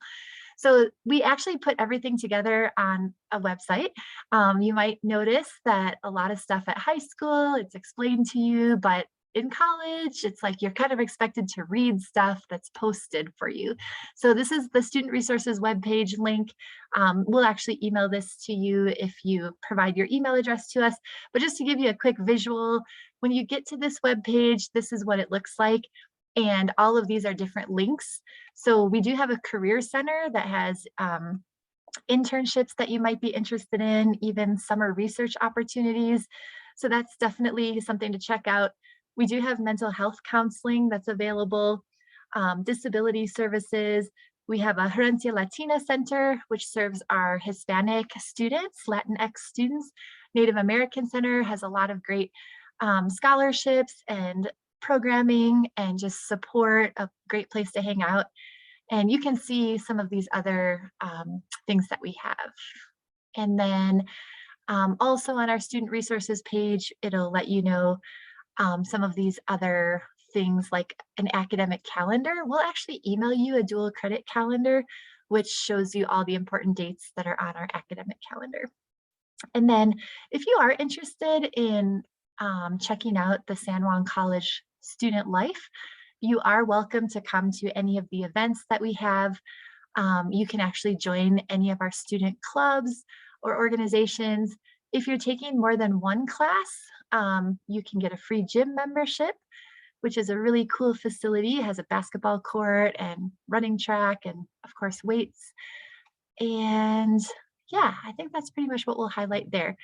So we actually put everything together on a website. You might notice that a lot of stuff at high school, it's explained to you, but in college, it's like you're kind of expected to read stuff that's posted for you. So this is the student resources webpage link. We'll actually email this to you if you provide your email address to us. But just to give you a quick visual, when you get to this webpage, this is what it looks like. And all of these are different links. So we do have a career center that has internships that you might be interested in, even summer research opportunities. So that's definitely something to check out. We do have mental health counseling that's available, disability services. We have a Herencia Latina Center, which serves our Hispanic students, Latinx students. Native American Center has a lot of great scholarships and programming and just support, a great place to hang out. And you can see some of these other things that we have. And then also on our student resources page, it'll let you know some of these other things like an academic calendar. We'll actually email you a dual credit calendar, which shows you all the important dates that are on our academic calendar. And then if you are interested in checking out the San Juan College student life, you are welcome to come to any of the events that we have. You can actually join any of our student clubs or organizations. If you're taking more than one class, you can get a free gym membership, which is a really cool facility. It has a basketball court and running track and of course weights. And yeah, I think that's pretty much what we'll highlight there.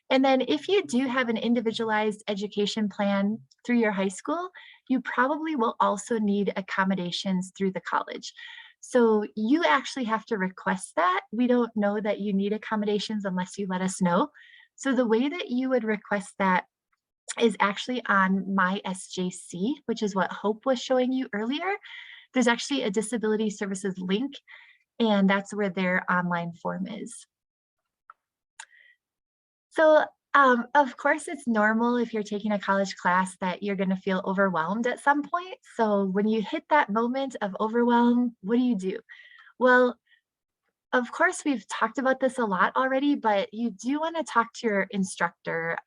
And then if you do have an individualized education plan through your high school, you probably will also need accommodations through the college. So you actually have to request that. We don't know that you need accommodations unless you let us know. So the way that you would request that is actually on My SJC, which is what Hope was showing you earlier. There's actually a disability services link, and that's where their online form is. So of course, it's normal if you're taking a college class that you're going to feel overwhelmed at some point. So when you hit that moment of overwhelm, what do? Well, of course, we've talked about this a lot already, but you do want to talk to your instructor,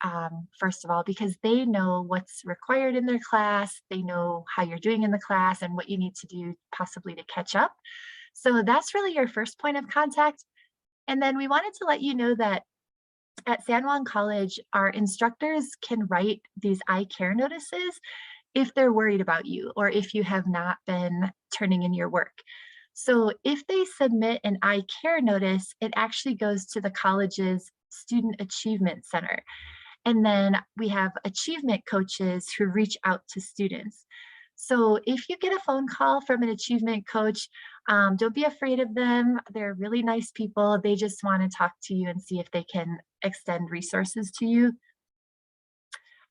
first of all, because they know what's required in their class. They know how you're doing in the class and what you need to do possibly to catch up. So that's really your first point of contact. And then we wanted to let you know that at San Juan College, our instructors can write these I care notices if they're worried about you or if you have not been turning in your work. So if they submit an I care notice, it actually goes to the college's Student Achievement Center. And then we have achievement coaches who reach out to students. So if you get a phone call from an achievement coach, don't be afraid of them. They're really nice people. They just want to talk to you and see if they can extend resources to you.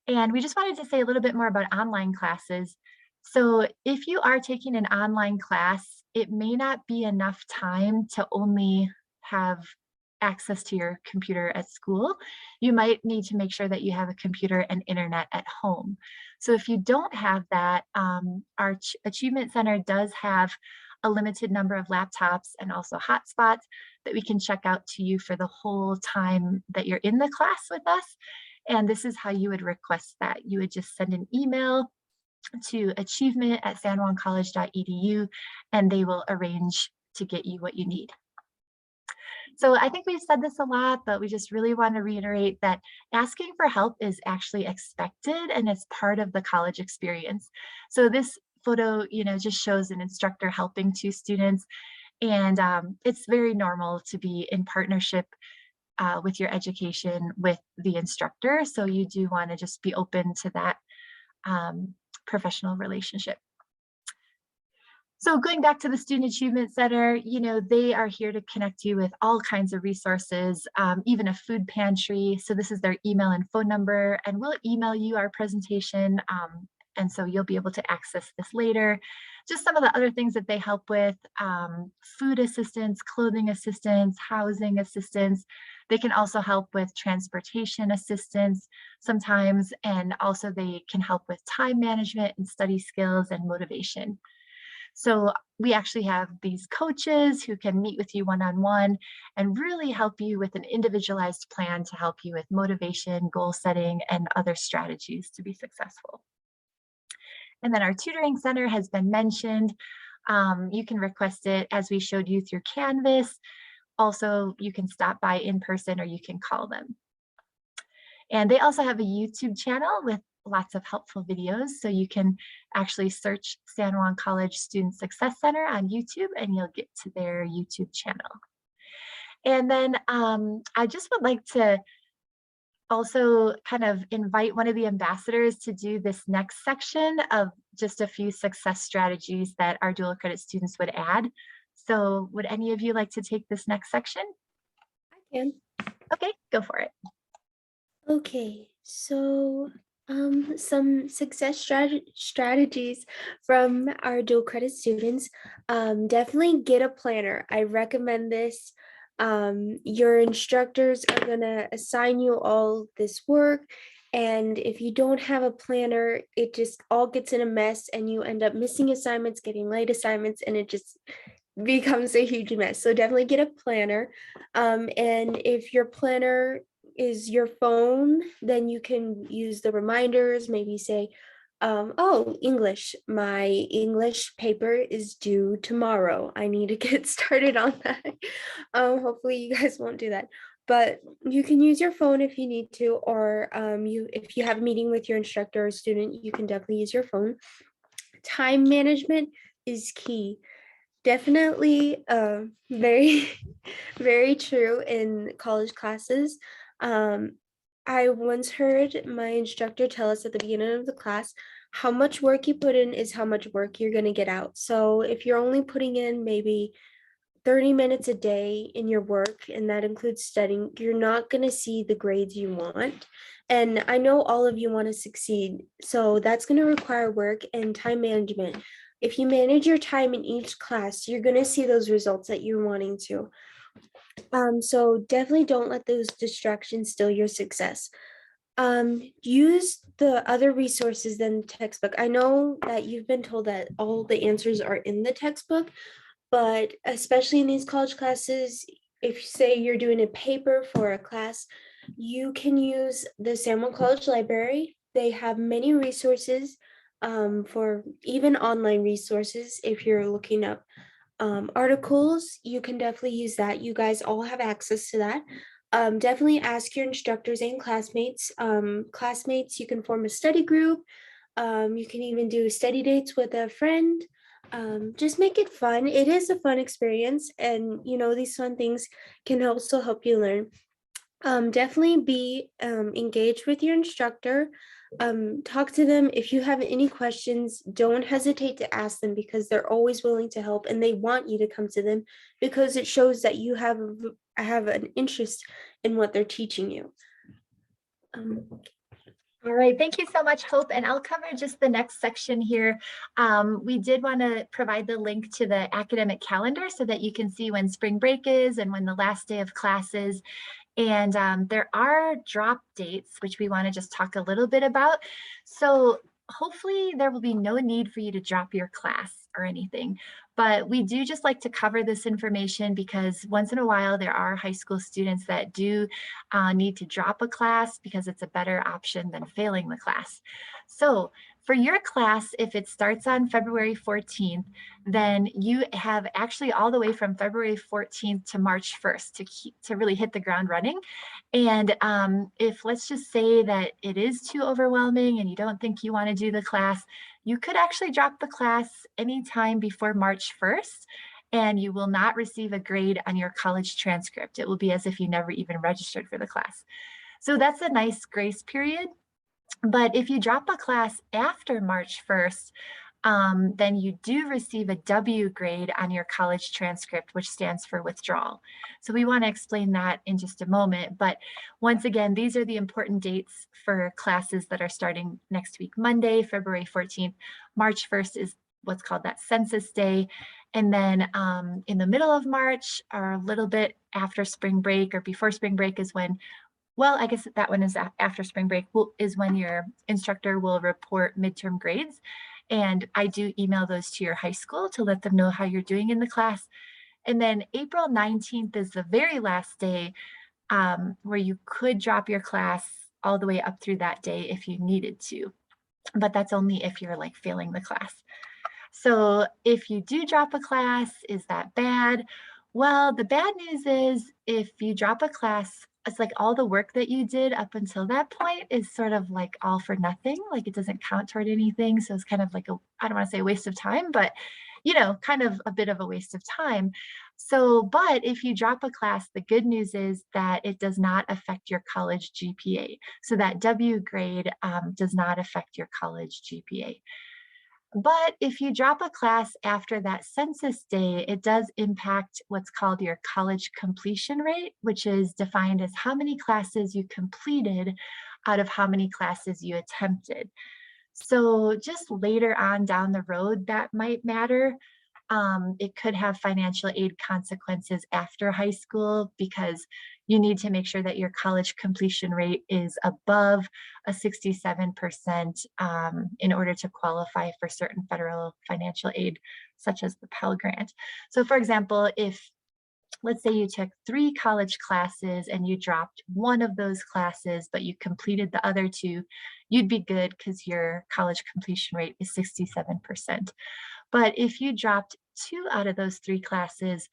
And we just wanted to say a little bit more about online classes. So if you are taking an online class, it may not be enough time to only have access to your computer at school. You might need to make sure that you have a computer and internet at home. So if you don't have that, our Achievement Center does have a limited number of laptops and also hotspots that we can check out to you for the whole time that you're in the class with us. And this is how you would request that. You would just send an email to achievement@sanjuancollege.edu and they will arrange to get you what you need. So I think we've said this a lot, but we just really want to reiterate that asking for help is actually expected and it's part of the college experience. So this photo, just shows an instructor helping two students, and it's very normal to be in partnership with your education with the instructor. So you do want to just be open to that professional relationship. So going back to the Student Achievement Center, they are here to connect you with all kinds of resources, even a food pantry. So this is their email and phone number, and we'll email you our presentation. And so you'll be able to access this later. Just some of the other things that they help with: food assistance, clothing assistance, housing assistance. They can also help with transportation assistance sometimes, and also they can help with time management and study skills and motivation. So we actually have these coaches who can meet with you one-on-one and really help you with an individualized plan to help you with motivation, goal setting, and other strategies to be successful. And then our tutoring center has been mentioned. You can request it as we showed you through Canvas. Also, you can stop by in person or you can call them. And they also have a YouTube channel with lots of helpful videos. So you can actually search San Juan College Student Success Center on YouTube and you'll get to their YouTube channel. And then I just would like to also kind of invite one of the ambassadors to do this next section of just a few success strategies that our dual credit students would add. So would any of you like to take this next section? I can. Okay, go for it. Okay, so some success strategies from our dual credit students. Definitely get a planner. I recommend this. Your instructors are gonna assign you all this work, and if you don't have a planner, it just all gets in a mess and you end up missing assignments, getting late assignments, and it just becomes a huge mess. So definitely get a planner. And if your planner is your phone, then you can use the reminders, maybe say, oh, English, my English paper is due tomorrow. I need to get started on that. Hopefully you guys won't do that. But you can use your phone if you need to, or if you have a meeting with your instructor or student, you can definitely use your phone. Time management is key. Definitely very, very true in college classes. I once heard my instructor tell us at the beginning of the class, how much work you put in is how much work you're going to get out. So if you're only putting in maybe 30 minutes a day in your work, and that includes studying, you're not going to see the grades you want. And I know all of you want to succeed, so that's going to require work and time management. If you manage your time in each class, you're going to see those results that you're wanting to. So definitely don't let those distractions steal your success. Use the other resources than the textbook. I know that you've been told that all the answers are in the textbook, but especially in these college classes, if say you're doing a paper for a class, you can use the San Juan College Library. They have many resources for even online resources. If you're looking up articles, you can definitely use that. You guys all have access to that. definitely ask your instructors and classmates. Classmates, you can form a study group. You can even do study dates with a friend. Just make it fun. It is a fun experience, and these fun things can also help you learn. Definitely be engaged with your instructor. Talk to them. If you have any questions, don't hesitate to ask them, because they're always willing to help, and they want you to come to them because it shows that you have an interest in what they're teaching you. All right, thank you so much, Hope. And I'll cover just the next section here. We did want to provide the link to the academic calendar so that you can see when spring break is and when the last day of class is. And there are drop dates, which we want to just talk a little bit about. So hopefully there will be no need for you to drop your class or anything. But we do just like to cover this information because once in a while there are high school students that do need to drop a class because it's a better option than failing the class. So for your class, if it starts on February 14th, then you have actually all the way from February 14th to March 1st to really hit the ground running. And if let's just say that it is too overwhelming and you don't think you want to do the class, you could actually drop the class anytime before March 1st, and you will not receive a grade on your college transcript. It will be as if you never even registered for the class. So that's a nice grace period. But if you drop a class after March 1st, then you do receive a W grade on your college transcript, which stands for withdrawal. So we want to explain that in just a moment. But once again, these are the important dates for classes that are starting next week, Monday, February 14th. March 1st is what's called that census day. And then in the middle of March, or a little bit after spring break or before spring break, is when, well, I guess that one is after spring break, is when your instructor will report midterm grades. And I do email those to your high school to let them know how you're doing in the class. And then April 19th is the very last day where you could drop your class all the way up through that day if you needed to. But that's only if you're like failing the class. So if you do drop a class, is that bad? Well, the bad news is if you drop a class, it's like all the work that you did up until that point is sort of like all for nothing. Like it doesn't count toward anything. So it's kind of like I don't want to say a waste of time, but kind of a bit of a waste of time. So, but if you drop a class, the good news is that it does not affect your college GPA. So that W grade does not affect your college GPA. But if you drop a class after that census day, it does impact what's called your college completion rate, which is defined as how many classes you completed out of how many classes you attempted. So just later on down the road, that might matter. It could have financial aid consequences after high school because you need to make sure that your college completion rate is above a 67% in order to qualify for certain federal financial aid, such as the Pell Grant. So for example, if let's say you took 3 college classes and you dropped one of those classes, but you completed the other 2, you'd be good because your college completion rate is 67%. But if you dropped 2 out of those 3 classes,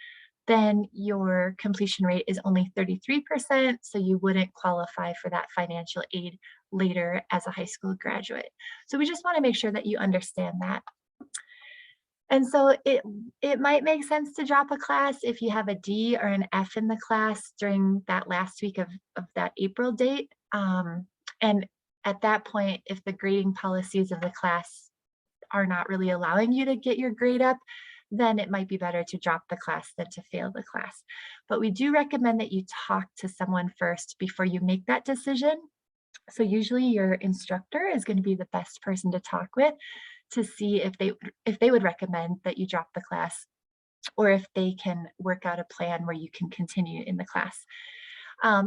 then your completion rate is only 33%, so you wouldn't qualify for that financial aid later as a high school graduate. So we just want to make sure that you understand that. And so it might make sense to drop a class if you have a D or an F in the class during that last week of that April date. And at that point, if the grading policies of the class are not really allowing you to get your grade up, then it might be better to drop the class than to fail the class. But we do recommend that you talk to someone first before you make that decision. So usually your instructor is going to be the best person to talk with to see if they would recommend that you drop the class, or if they can work out a plan where you can continue in the class.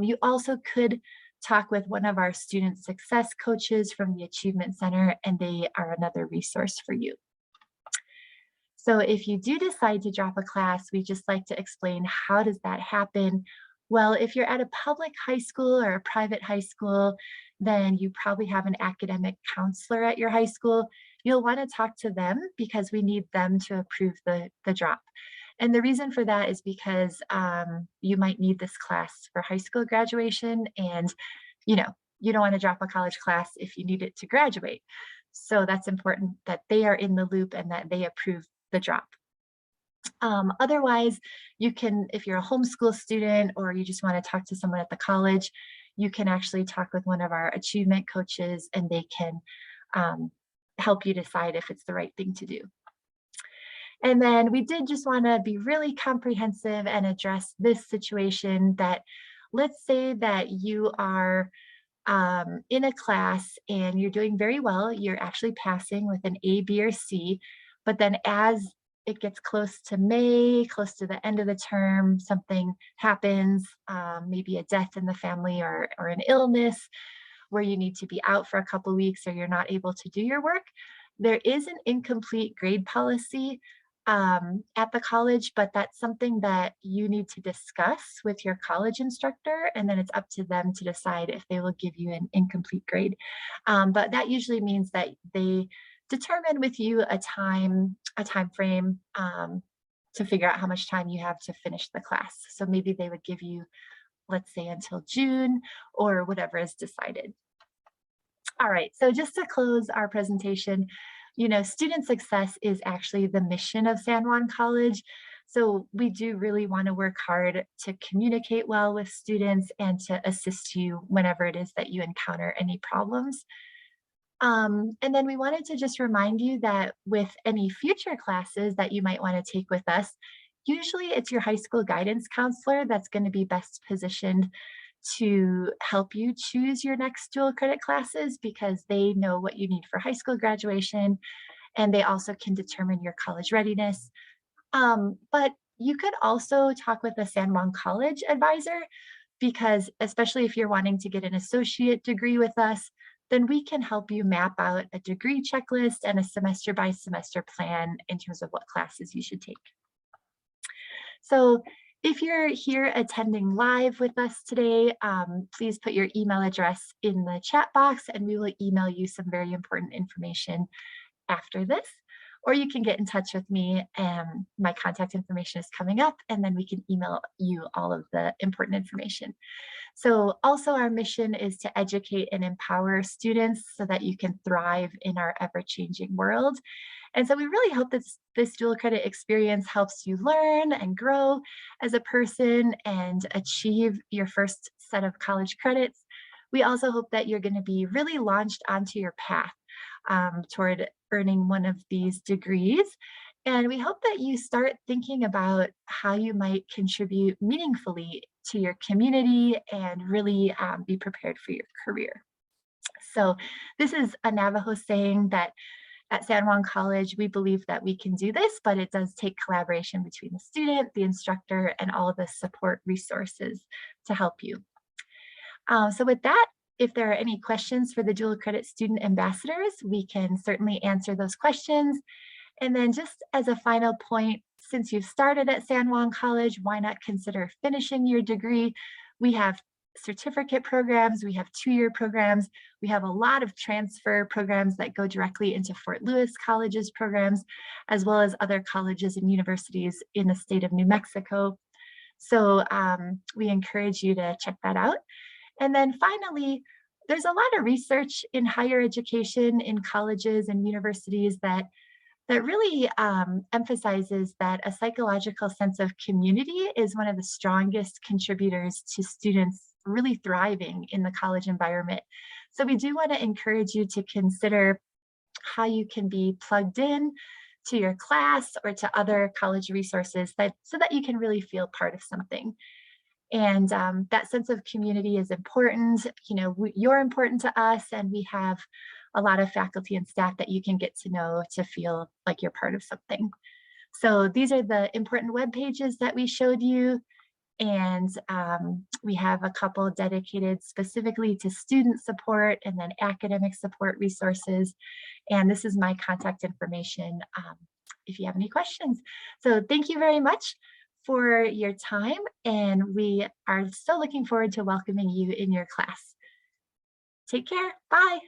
You also could talk with one of our student success coaches from the Achievement Center, and they are another resource for you. So if you do decide to drop a class, we just like to explain how does that happen. Well, if you're at a public high school or a private high school, then you probably have an academic counselor at your high school. You'll want to talk to them because we need them to approve the drop. And the reason for that is because you might need this class for high school graduation, and you know, you don't want to drop a college class if you need it to graduate. So that's important that they are in the loop and that they approve the drop. Otherwise, you can, if you're a homeschool student or you just want to talk to someone at the college, you can actually talk with one of our achievement coaches and they can help you decide if it's the right thing to do. And then we did just want to be really comprehensive and address this situation that, let's say that you are in a class and you're doing very well, you're actually passing with an A, B, or C, but then as it gets close to May, close to the end of the term, something happens, maybe a death in the family or an illness where you need to be out for a couple of weeks or you're not able to do your work. There is an incomplete grade policy at the college, but that's something that you need to discuss with your college instructor, and then it's up to them to decide if they will give you an incomplete grade. But that usually means that they determine with you a time frame to figure out how much time you have to finish the class. So maybe they would give you, let's say, until June or whatever is decided. All right, so just to close our presentation, you know, student success is actually the mission of San Juan College. So we do really want to work hard to communicate well with students and to assist you whenever it is that you encounter any problems. And then we wanted to just remind you that with any future classes that you might want to take with us, usually it's your high school guidance counselor that's going to be best positioned to help you choose your next dual credit classes because they know what you need for high school graduation and they also can determine your college readiness. But you could also talk with a San Juan College advisor because especially if you're wanting to get an associate degree with us, then we can help you map out a degree checklist and a semester by semester plan in terms of what classes you should take. So if you're here attending live with us today, please put your email address in the chat box and we will email you some very important information after this. Or you can get in touch with me and my contact information is coming up and then we can email you all of the important information. So also our mission is to educate and empower students so that you can thrive in our ever-changing world. And so we really hope that this dual credit experience helps you learn and grow as a person and achieve your first set of college credits. We also hope that you're going to be really launched onto your path toward earning one of these degrees. And we hope that you start thinking about how you might contribute meaningfully to your community and really be prepared for your career. So this is a Navajo saying that at San Juan College, we believe that we can do this, but it does take collaboration between the student, the instructor, and all of the support resources to help you. So with that, if there are any questions for the dual credit student ambassadors, we can certainly answer those questions. And then just as a final point, since you've started at San Juan College, why not consider finishing your degree? We have certificate programs, we have two-year programs, we have a lot of transfer programs that go directly into Fort Lewis College's programs, as well as other colleges and universities in the state of New Mexico. So we encourage you to check that out. And then finally, there's a lot of research in higher education in colleges and universities that really emphasizes that a psychological sense of community is one of the strongest contributors to students really thriving in the college environment. So we do want to encourage you to consider how you can be plugged in to your class or to other college resources so that you can really feel part of something. And that sense of community is important. You know, you're important to us, and we have a lot of faculty and staff that you can get to know to feel like you're part of something. So these are the important web pages that we showed you. And we have a couple dedicated specifically to student support and then academic support resources. And this is my contact information if you have any questions. So thank you very much for your time. And we are so looking forward to welcoming you in your class. Take care. Bye.